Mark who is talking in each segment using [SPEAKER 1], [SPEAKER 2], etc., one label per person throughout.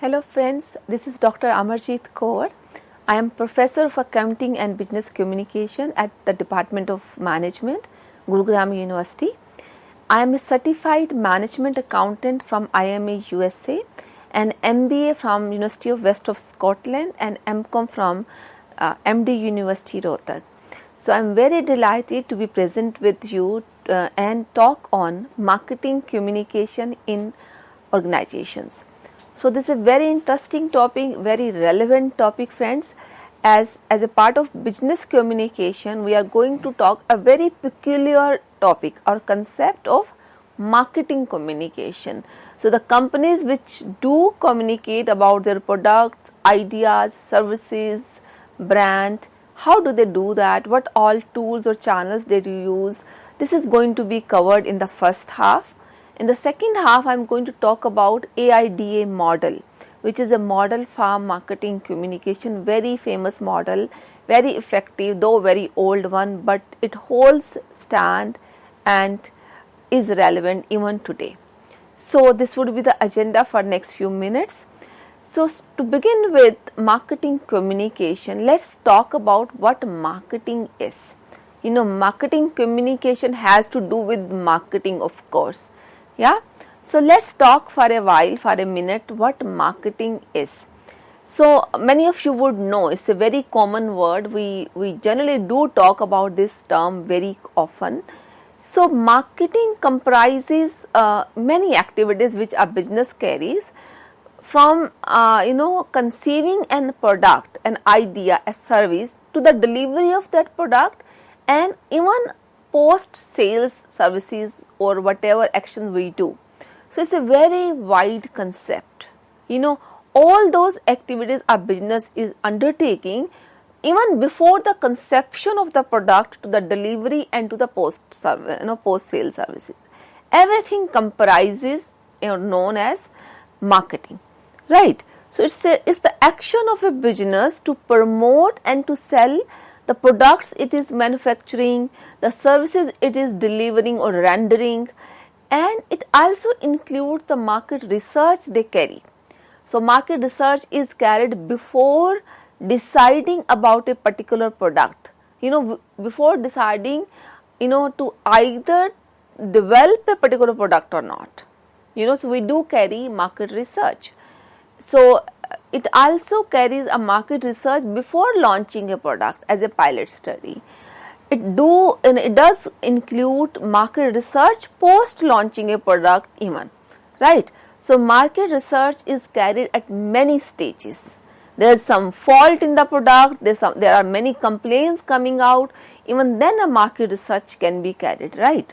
[SPEAKER 1] Hello friends, this is Dr. Amarjeet Kaur. I am Professor of Accounting and Business Communication at the Department of Management, Gurugram University. I am a Certified Management Accountant from IMA USA and MBA from University of West of Scotland and MCOM from MD University Rohtak. So I am very delighted to be present with you and talk on marketing communication in organizations. So this is a very interesting topic, very relevant topic friends. As a part of business communication, we are going to talk a very peculiar topic or concept of marketing communication. So the companies which do communicate about their products, ideas, services, brand, how do they do that, what all tools or channels they do use, this is going to be covered in the first half. In the second half, I am going to talk about AIDA model, which is a model for marketing communication, very famous model, very effective, though very old one, but it holds stand and is relevant even today. So this would be the agenda for next few minutes. So to begin with marketing communication, let's talk about what marketing is. Marketing communication has to do with marketing, of course. Yeah, so let's talk for a while, for a minute, what marketing is. So many of you would know it's a very common word. We generally do talk about this term very often. So marketing comprises many activities which a business carries, from conceiving an product, an idea, a service, to the delivery of that product, and even post sales services or whatever actions we do. So it's a very wide concept. All those activities a business is undertaking even before the conception of the product to the delivery and to the post sale services. Everything comprises known as marketing, right? So it's the action of a business to promote and to sell the products it is manufacturing, the services it is delivering or rendering, and it also includes the market research they carry. So market research is carried before deciding about a particular product. Before deciding, to either develop a particular product or not. So we do carry market research. So it also carries a market research before launching a product as a pilot study. It does include market research post launching a product even, right? So market research is carried at many stages. There is some fault in the product, there are many complaints coming out, even then a market research can be carried, right?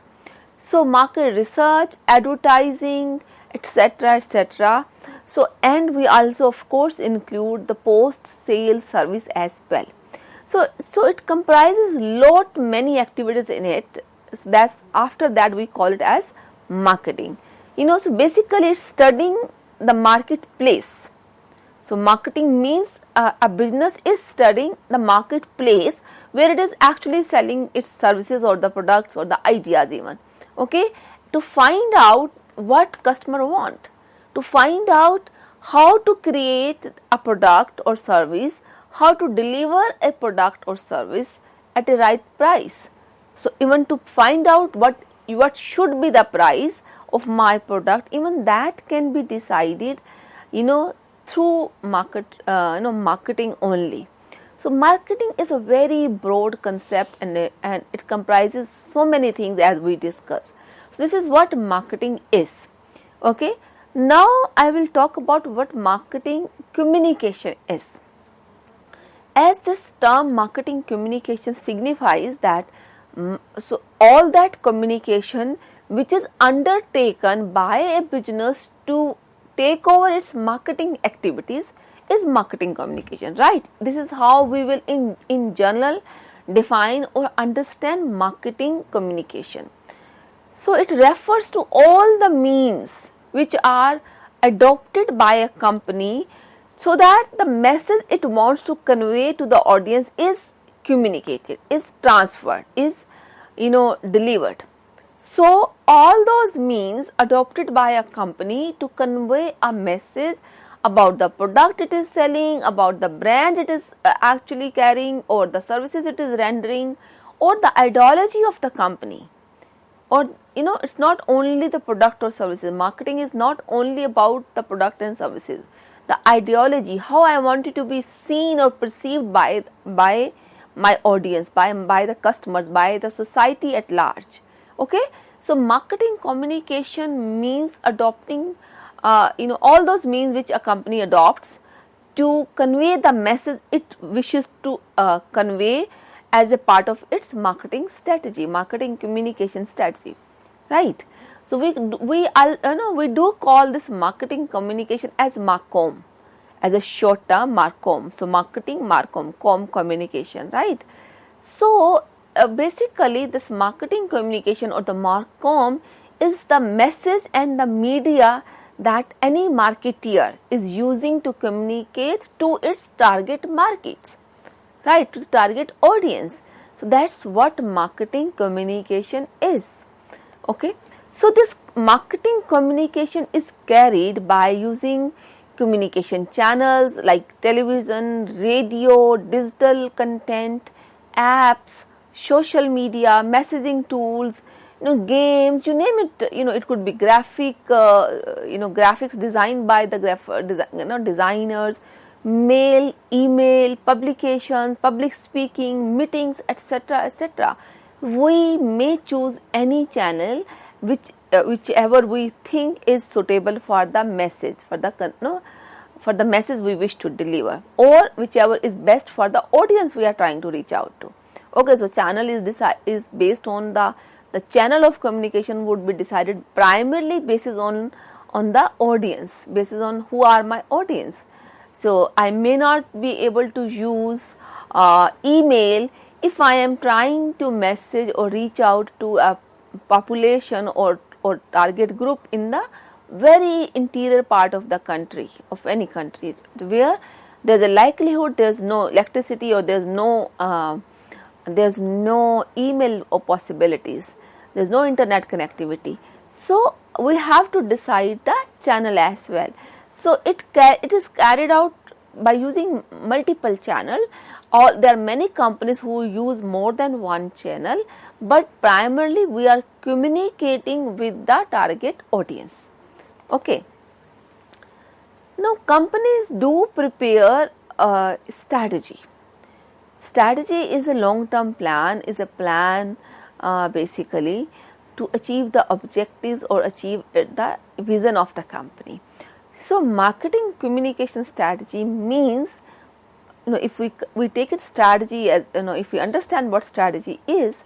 [SPEAKER 1] So market research, advertising, etc., etc. So and we also of course include the post sale service as well. So it comprises many activities in it. So that's after that we call it as marketing. So basically it's studying the marketplace. So marketing means a business is studying the marketplace where it is actually selling its services or the products or the ideas even. Okay, to find out what customer want, to find out how to create a product or service, how to deliver a product or service at a right price. So even to find out what should be the price of my product, even that can be decided, through marketing only. So marketing is a very broad concept and it comprises so many things as we discuss. So this is what marketing is. Okay. Now I will talk about what marketing communication is. As this term marketing communication signifies that so all that communication which is undertaken by a business to take over its marketing activities is marketing communication, right? This is how we will in general define or understand marketing communication. So it refers to all the means which are adopted by a company so that the message it wants to convey to the audience is communicated, is transferred, is delivered. So all those means adopted by a company to convey a message about the product it is selling, about the brand it is actually carrying, or the services it is rendering, or the ideology of the company. Or it's not only the product or services. Marketing is not only about the product and services. The ideology, how I want it to be seen or perceived by my audience, by the customers, by the society at large. Okay, so marketing communication means adopting all those means which a company adopts to convey the message it wishes to convey as a part of its marketing strategy, marketing communication strategy, right? So we do call this marketing communication as MarCom, as a short term MarCom. So marketing MarCom communication, right? So basically this marketing communication or the MarCom is the message and the media that any marketeer is using to communicate to its target markets, right, to the target audience. So that's what marketing communication is. Okay, so this marketing communication is carried by using communication channels like television, radio, digital content, apps, social media, messaging tools, games, you name it. It could be graphics designed by the designers, mail, email, publications, public speaking, meetings, etc., etc. We may choose any channel whichever we think is suitable for the message, for the message we wish to deliver, or whichever is best for the audience we are trying to reach out to. Okay, so channel is based on the channel of communication would be decided primarily basis on the audience, basis on who are my audience. So I may not be able to use email if I am trying to message or reach out to a population or target group in the very interior part of the country, of any country, where there is a likelihood there is no electricity or there is no email or possibilities, there is no internet connectivity. So we have to decide the channel as well. So it is carried out by using multiple channel. There are many companies who use more than one channel, but primarily we are communicating with the target audience. Okay. Now companies do prepare a strategy. Strategy is a long-term plan, is a plan basically to achieve the objectives or achieve the vision of the company. So marketing communication strategy means, if we take it strategy as, if we understand what strategy is,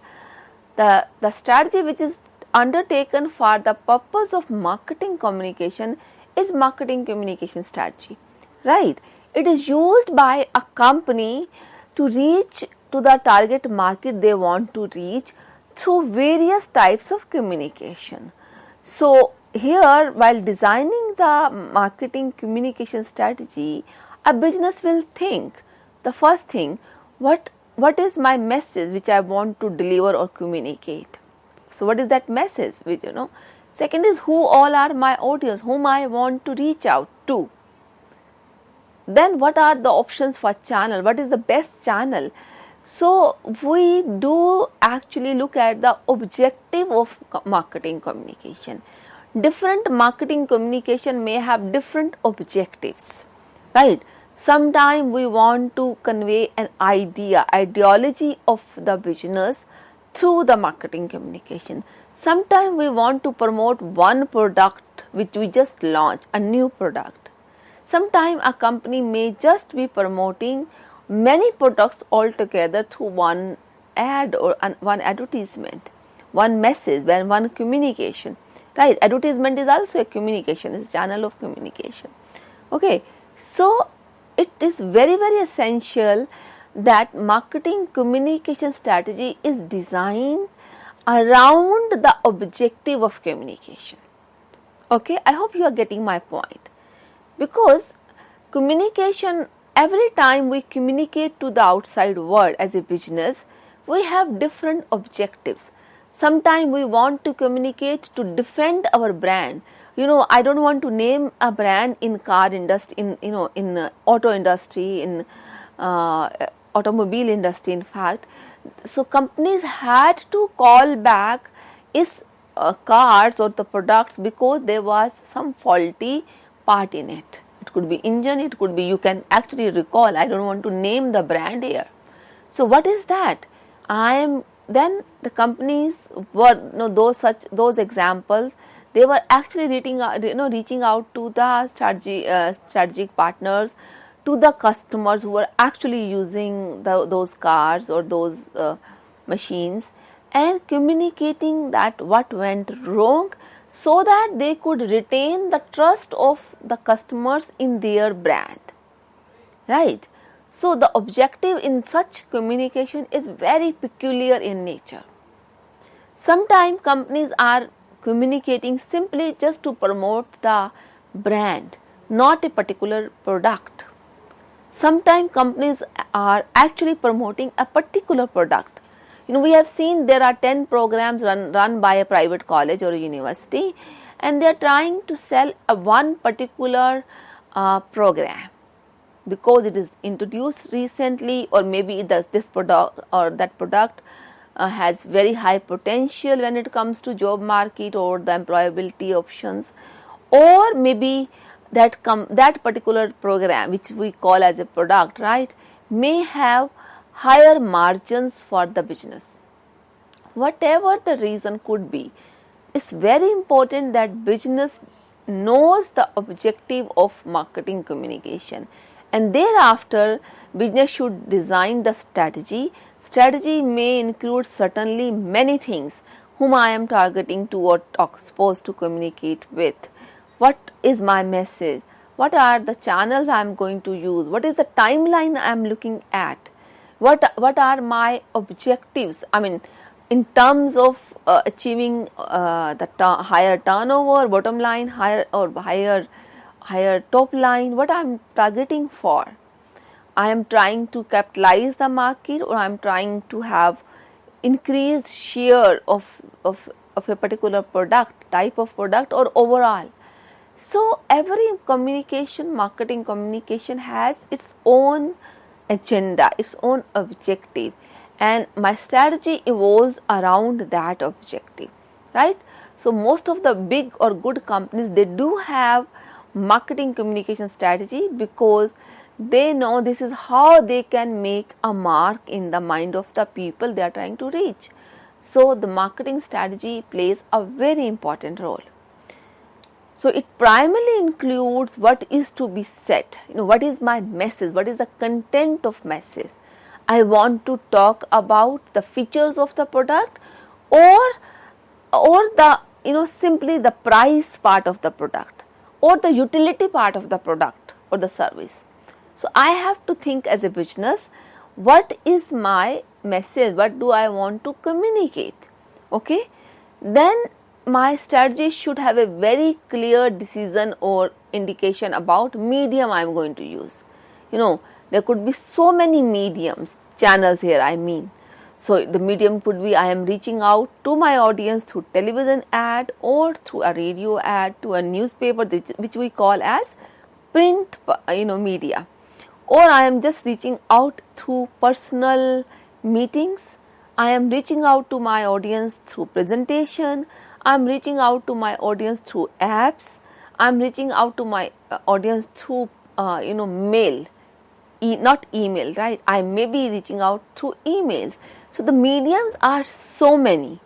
[SPEAKER 1] the strategy which is undertaken for the purpose of marketing communication is marketing communication strategy, right? It is used by a company to reach to the target market they want to reach through various types of communication. So here, while designing the marketing communication strategy, a business will think, the first thing, what is my message which I want to deliver or communicate? So what is that message which Second is, who all are my audience, whom I want to reach out to. Then what are the options for channel? What is the best channel? So we do actually look at the objective of marketing communication. Different marketing communication may have different objectives, right? Sometimes we want to convey an ideology of the business through the marketing communication. Sometimes we want to promote one product which we just launched, a new product. Sometimes a company may just be promoting many products altogether through one ad or one advertisement, one message, one communication, right? Advertisement is also a communication, it's a channel of communication. Okay, so it is very, very essential that marketing communication strategy is designed around the objective of communication. Okay, I hope you are getting my point, because communication, every time we communicate to the outside world as a business, we have different objectives. Sometimes we want to communicate to defend our brand, I don't want to name a brand in car industry, in auto industry, in automobile industry, in fact. So companies had to call back its cars or the products because there was some faulty part in it. It could be engine, it could be, you can actually recall, I don't want to name the brand here. So what is that? Then the companies were, those examples, they were actually reaching out to the strategic partners, to the customers who were actually using those cars or those machines, and communicating that what went wrong, so that they could retain the trust of the customers in their brand, right? So the objective in such communication is very peculiar in nature. Sometimes companies are communicating simply just to promote the brand, not a particular product. Sometimes companies are actually promoting a particular product. We have seen there are 10 programs run by a private college or a university, and they are trying to sell one particular program because it is introduced recently, or maybe it does this product or that product has very high potential when it comes to job market or the employability options, or maybe that particular program which we call as a product, right, may have higher margins for the business. Whatever the reason could be, it's very important that business knows the objective of marketing communication, and thereafter business should design the strategy. Strategy may include certainly many things: whom I am targeting to or supposed to communicate with, what is my message, what are the channels I am going to use, what is the timeline I am looking at, what are my objectives, in terms of achieving the higher turnover, bottom line, higher top line, what I am targeting for. I am trying to capitalize the market, or I am trying to have increased share of a particular product, type of product, or overall. So every marketing communication has its own agenda, its own objective, and my strategy evolves around that objective, right? So most of the big or good companies, they do have marketing communication strategy because they know this is how they can make a mark in the mind of the people they are trying to reach. So the marketing strategy plays a very important role. So it primarily includes what is to be said, what is my message, what is the content of message. I want to talk about the features of the product, or the simply the price part of the product, or the utility part of the product or the service. So I have to think as a business, what is my message, what do I want to communicate, okay? Then my strategy should have a very clear decision or indication about medium I am going to use. There could be so many mediums, channels here So the medium could be I am reaching out to my audience through television ad, or through a radio ad, to a newspaper which we call as print media, or I am just reaching out through personal meetings. I am reaching out to my audience through presentation. I am reaching out to my audience through apps. I am reaching out to my audience through mail, not email, right? I may be reaching out through emails. So the mediums are so many.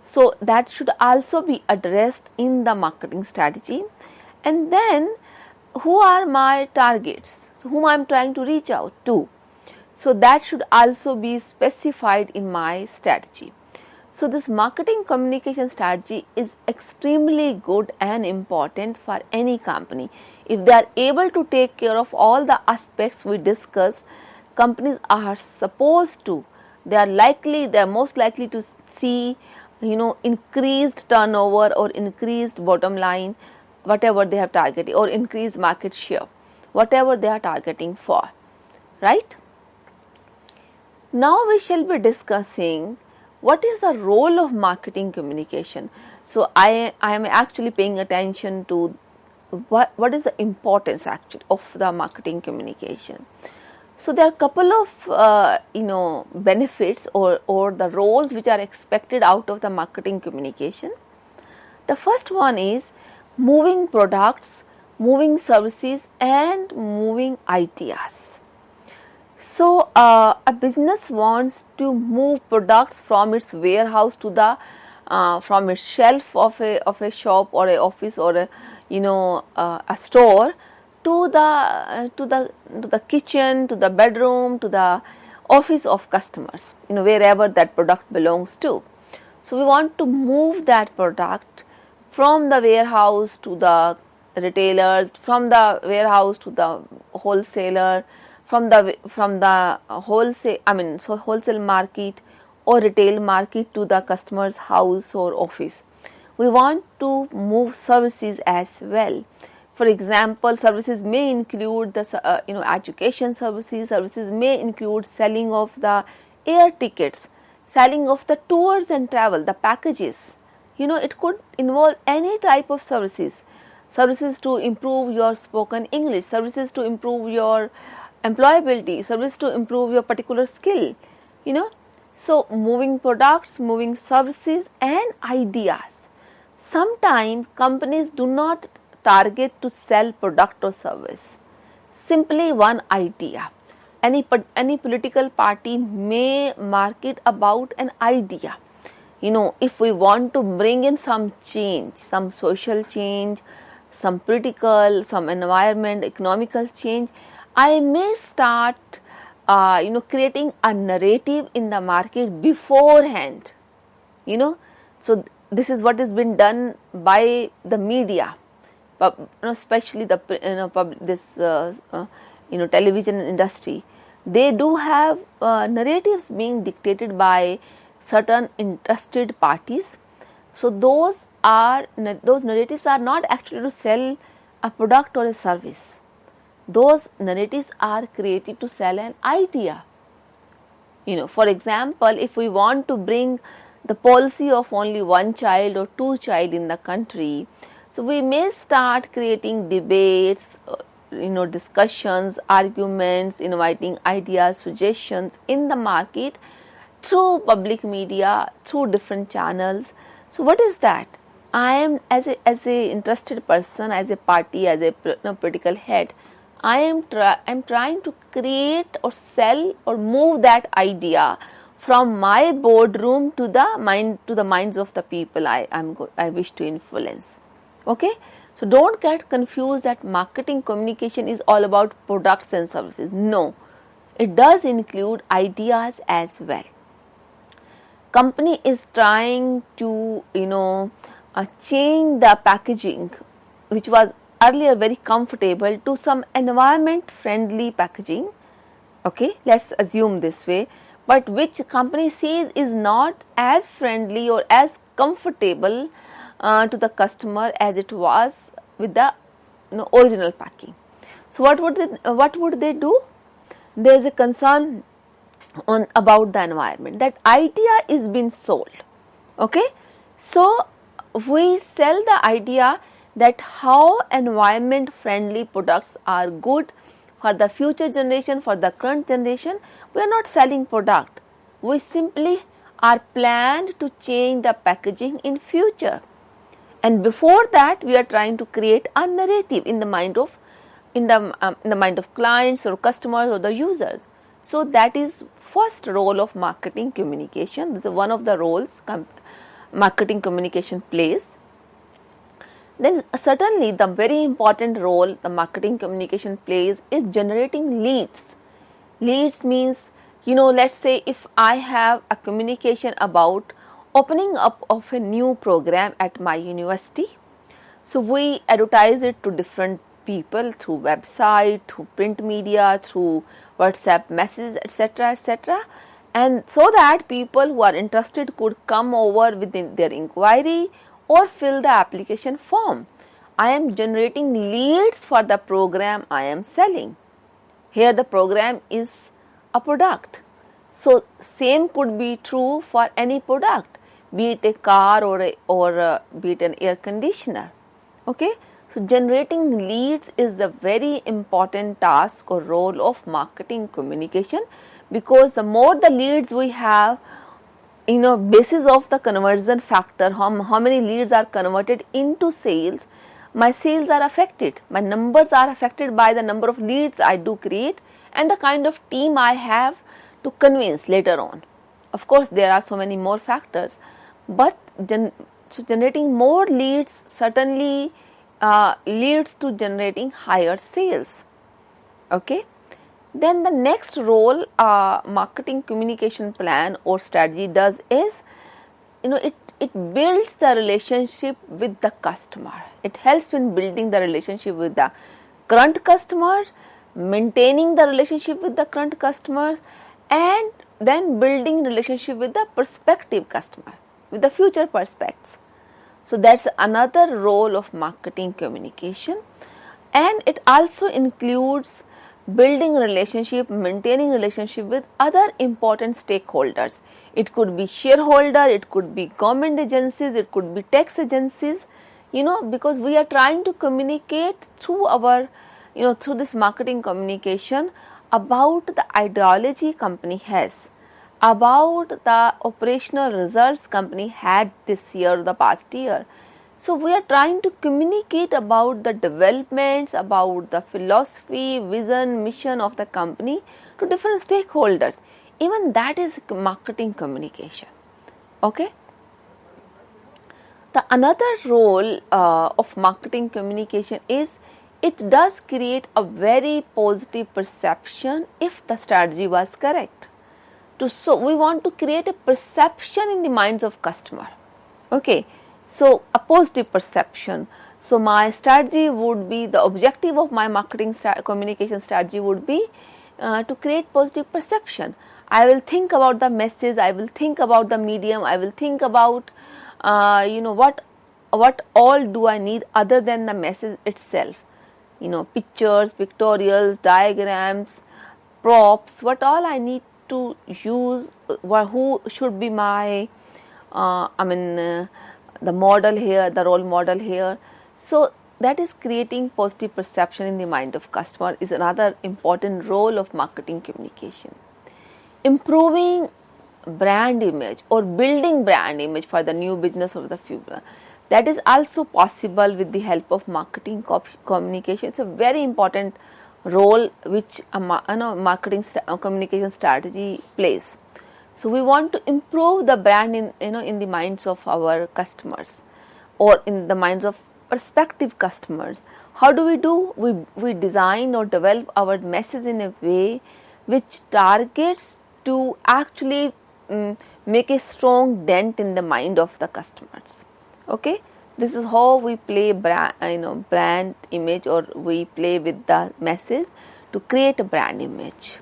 [SPEAKER 1] So that should also be addressed in the marketing strategy. And then who are my targets? So whom I am trying to reach out to. So that should also be specified in my strategy. So this marketing communication strategy is extremely good and important for any company. If they are able to take care of all the aspects we discussed, companies are supposed to, they are most likely to see, increased turnover or increased bottom line, whatever they have targeted, or increased market share, whatever they are targeting for, right? Now we shall be discussing what is the role of marketing communication. So I am actually paying attention to what is the importance actually of the marketing communication. So there are a couple of benefits or the roles which are expected out of the marketing communication. The first one is moving products, moving services, and moving ideas. So a business wants to move products from its warehouse to the from its shelf of a shop or a office or a store to the kitchen, to the bedroom, to the office of customers, wherever that product belongs to. So we want to move that product from the warehouse to the retailers, from the warehouse to the wholesaler, from the wholesale market or retail market to the customer's house or office. We want to move services as well. For example, services may include the education services. Services may include selling of the air tickets, selling of the tours and travel, the packages. It could involve any type of services. Services to improve your spoken English, services to improve your employability, service to improve your particular skill. So moving products, moving services and ideas. Sometimes companies do not target to sell product or service, simply one idea. Any political party may market about an idea. If we want to bring in some change, some social change, some political, some environment, economical change, I may start creating a narrative in the market beforehand. So this is what has been done by the media, especially the television industry. They do have narratives being dictated by certain interested parties. So those narratives are not actually to sell a product or a service. Those narratives are created to sell an idea. For example, if we want to bring the policy of only one child or two child in the country, so we may start creating debates, discussions, arguments, inviting ideas, suggestions in the market through public media, through different channels. So what is that? I am as a interested person, as a party, as a political head, I am trying to create or sell or move that idea from my boardroom to the minds of the people I wish to influence. Okay, so don't get confused that marketing communication is all about products and services. No, it does include ideas as well. Company is trying to change the packaging, which was earlier very comfortable, to some environment friendly packaging. Okay, let's assume this way, but which company sees is not as friendly or as comfortable to the customer as it was with the original packing. So what would they do? There is a concern about the environment. That idea is being sold. Okay, so we sell the idea that how environment friendly products are good for the future generation, for the current generation. We are not selling product. We simply are planned to change the packaging in future. And before that, we are trying to create a narrative in the mind of clients or customers or the users. So that is first role of marketing communication. This is one of the roles marketing communication plays. Then certainly the very important role the marketing communication plays is generating leads. Leads means, let's say if I have a communication about opening up of a new program at my university. So we advertise it to different people through website, through print media, through WhatsApp messages, etc., etc. And so that people who are interested could come over with their inquiry or fill the application form. I am generating leads for the program I am selling. Here the program is a product. So same could be true for any product. be it a car or be it an air conditioner. Okay, so generating leads is the very important task or role of marketing communication, because the more the leads we have, basis of the conversion factor, how many leads are converted into sales, my sales are affected, my numbers are affected by the number of leads I do create and the kind of team I have to convince later on. Of course, there are so many more factors, but so generating more leads certainly leads to generating higher sales. Okay. Then the next role marketing communication plan or strategy does is, it builds the relationship with the customer. It helps in building the relationship with the current customers, maintaining the relationship with the current customers, and then building relationship with the prospective customer, with the future prospects. So that's another role of marketing communication, and it also includes building relationship, maintaining relationship with other important stakeholders. It could be shareholder, it could be government agencies, it could be tax agencies, because we are trying to communicate through our, through this marketing communication about the ideology company has, about the operational results company had this year, the past year. So we are trying to communicate about the developments, about the philosophy, vision, mission of the company to different stakeholders. Even that is marketing communication. Okay. The another role of marketing communication is it does create a very positive perception if the strategy was correct. So we want to create a perception in the minds of customer. Okay. So a positive perception. So my strategy would be, the objective of my marketing communication strategy would be to create positive perception. I will think about the message, I will think about the medium, I will think about what all do I need other than the message itself. Pictures, pictorials, diagrams, props, what all I need to use, who should be my the model here, the role model here. So that is creating positive perception in the mind of customer is another important role of marketing communication. Improving brand image or building brand image for the new business of the future, that is also possible with the help of marketing communication. It's a very important role which a marketing communication strategy plays. So we want to improve the brand in the minds of our customers or in the minds of prospective customers. How do? We design or develop our message in a way which targets to actually make a strong dent in the mind of the customers. Okay, this is how we play brand image, or we play with the message to create a brand image.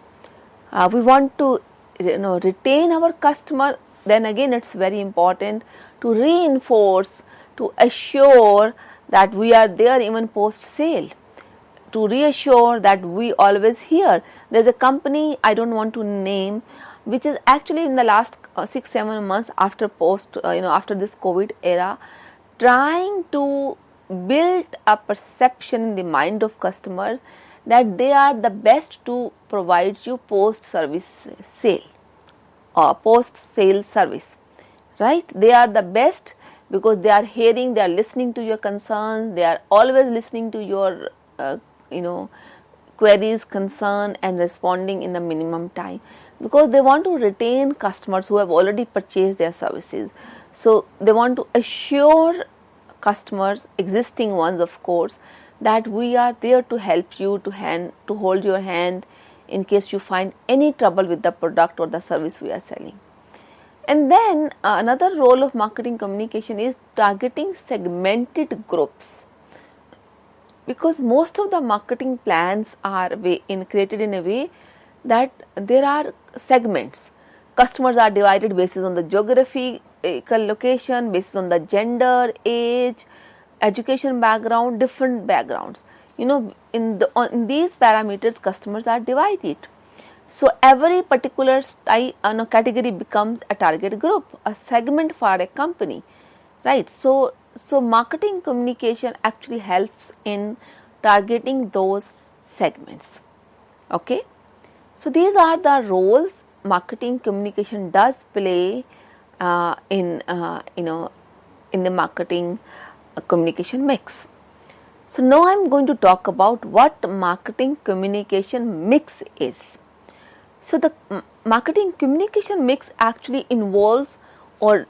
[SPEAKER 1] We want to retain our customer. Then again, it's very important to reinforce, to assure that we are there even post sale, to reassure that we always here. There's a company I don't want to name, which is actually in the last 6-7 months after after this COVID era, trying to build a perception in the mind of customers that they are the best to provide you post sale service, right? They are the best because they are hearing, they are listening to your concerns, they are always listening to your queries, concern, and responding in the minimum time, because they want to retain customers who have already purchased their services. So they want to assure customers, existing ones of course, that we are there to help you, to hold your hand in case you find any trouble with the product or the service we are selling. And then another role of marketing communication is targeting segmented groups, because most of the marketing plans are created in a way that there are segments. Customers are divided based on the geographical location, based on the gender, age, education background, different backgrounds. In these parameters, customers are divided. So every particular category becomes a target group, a segment for a company, right? So marketing communication actually helps in targeting those segments. Okay, so these are the roles marketing communication does play in in the marketing communication mix. So now I am going to talk about what marketing communication mix is. So the marketing communication mix actually involves or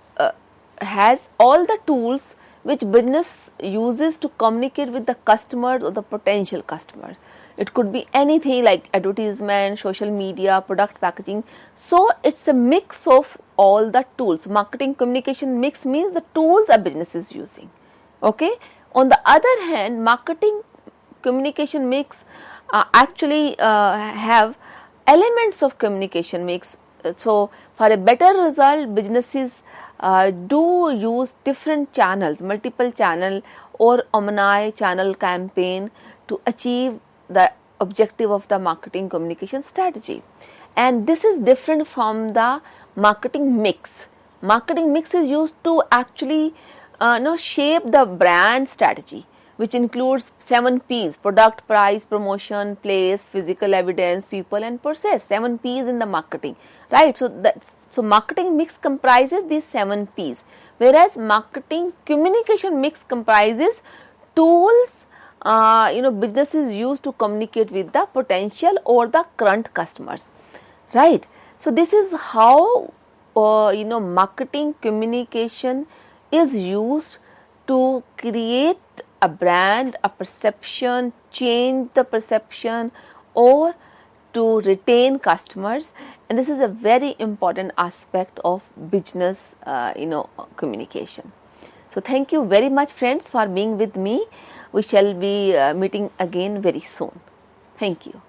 [SPEAKER 1] has all the tools which business uses to communicate with the customers or the potential customers. It could be anything like advertisement, social media, product packaging. So it's a mix of all the tools. Marketing communication mix means the tools a business is using. Okay. On the other hand, marketing communication mix actually have elements of communication mix. So for a better result, businesses do use different channels, multiple channel or omni-channel campaign to achieve the objective of the marketing communication strategy. And this is different from the marketing mix. Marketing mix is used to actually shape the brand strategy, which includes 7 P's: product, price, promotion, place, physical evidence, people and process. 7 P's in the marketing, right? So marketing mix comprises these 7 P's, whereas marketing communication mix comprises tools businesses use to communicate with the potential or the current customers, right? So this is how marketing communication is used to create a brand, a perception, change the perception, or to retain customers. And this is a very important aspect of business communication. So thank you very much, friends, for being with me. We shall be meeting again very soon. Thank you.